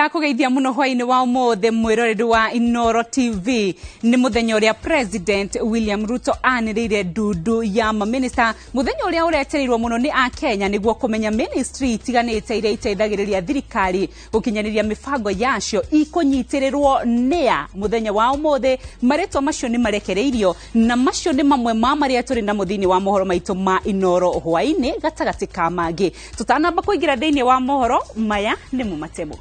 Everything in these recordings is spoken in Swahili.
ndakugeithia muno hwaini wa umothe mwiroreri wa Inooro TV ni muthenya uria President William Ruto anirire ndudu ya maminista muthenya uria uretereirwo muno ni a Kenya niguo kumenya ministry itiganite iria iteithagiriria thirikari gukinyaniria mifango yacio ikunyitirirwo nia muthenya wa umothe maretwa macio ni marekereirio na macio ni mamwe ma maria turi na muthini wa mohoro maitu ma Inooro Hwaini gatagati ka mangi tutanamba kuingira thiini wa mohoro maya ni mumatemo.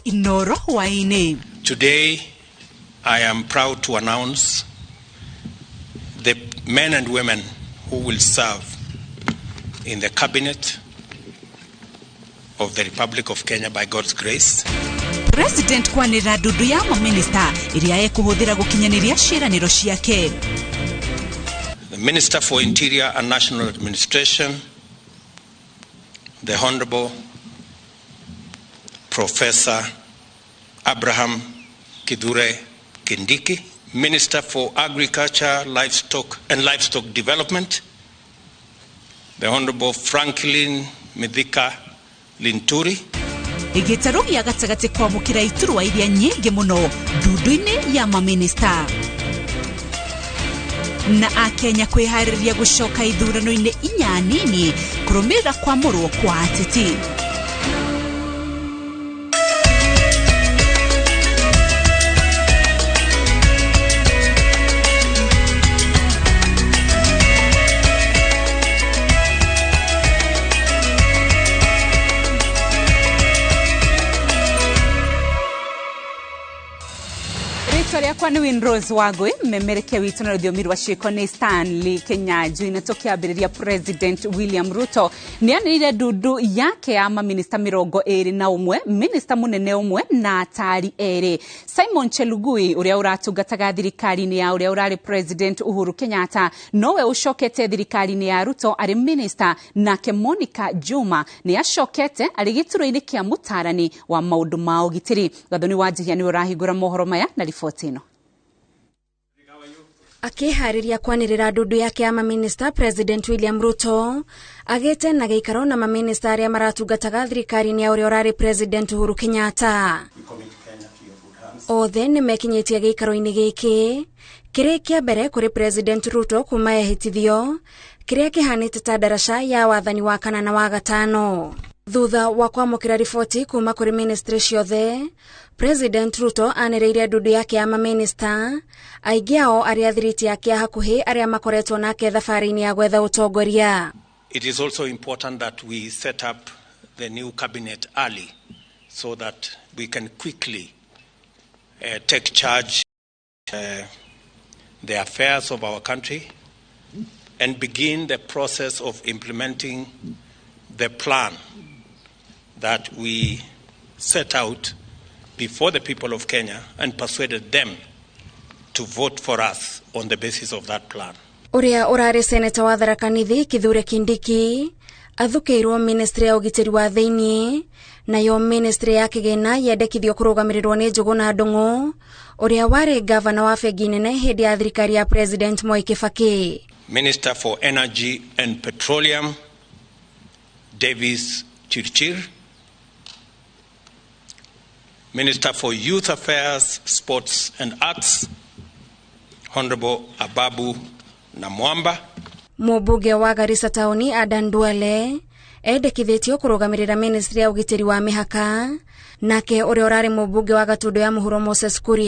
Inooro Hwaini. Today, I am proud to announce the men and women who will serve in the cabinet of the Republic of Kenya by God's grace. President kwanira ndudu ya maminista iria ekuhuthira gukinyaniria ciraniro ciake. The Minister for Interior and National Administration, the Honorable Professor Abraham Kithure Kindiki, Minister for Agriculture, Livestock and Livestock Development, the Honorable Franklin Mithika Linturi. Igitarugia gatagati kwa mukira iturwa iria nyingi muno ndudu-ini ya maminista. Na a Kenya kwihariria gucoka ithurano-ini inya nini kurumira kwa murwo kwa ateti. Victoria kwani Winrose Wagwe memereke witu na rudhio mirwa shiko ni Stanley Kenyaju inatokiambiriria President William Ruto ni anirire ndudu yake ama minista mirongo eri na umwe minista munene umwe na atari eri. Simon Chelugui uria uratungataga thirikari-ini ya uria urari President Uhuru Kenyatta nowe ucokete thirikari-ini ya Ruto ari minister nake Monica Juma ni acokete ari gituro-ini kia mutarani wa maundu ma ugitiri. Gathoni wa Jihia ni urahigura mohoro maya na riboti ino. Akihariria kwanirira ndudu yake ya maminista President William Ruto agete na geikaro na maminista aria maratungataga thirikari-ini ya uria urari President Uhuru Kenyatta. Othe ni mekinyitie geikaro-ini giki kiria kia mbere kuri President Ruto kuma ehitithio kiria kihanite ta darasha ya wathani wa kana na wa gatano. Thutha wa kwamukira riboti kuma kuri ministry ciothe, President Ruto anireire ndudu yake ya maminista aingi ao aria thiriti yake hakuhi aria makoretwo nake thabari-ini ya gwetha utongoria. It is also important that we set up the new cabinet early so that we can quickly take charge the affairs of our country and begin the process of implementing the plan that we set out before the people of Kenya and persuaded them to vote for us on the basis of that plan. Uria urari seneta wa Tharaka Nithi Kithure Kindiki athukiirwo ministry ya ugitiri wa thiini na yo ministry ya kigena yendekithio kurugamirirwo ni Njuguna Ndung'u uria wari governor wa bengi nene hindi ya thirikari ya President Moi Kibaki. Minister for Energy and Petroleum Davis Chirchir, Minister for Youth Affairs, Sports and Arts, Honorable Ababu Namwamba. Mubuge wa Garissa Tauni Adan Duale endekithitio kurugamirira ministry ya ugitiri wa mihaka nake uria urari mubuge wa Gatundo ya Muhuro Moses Kuria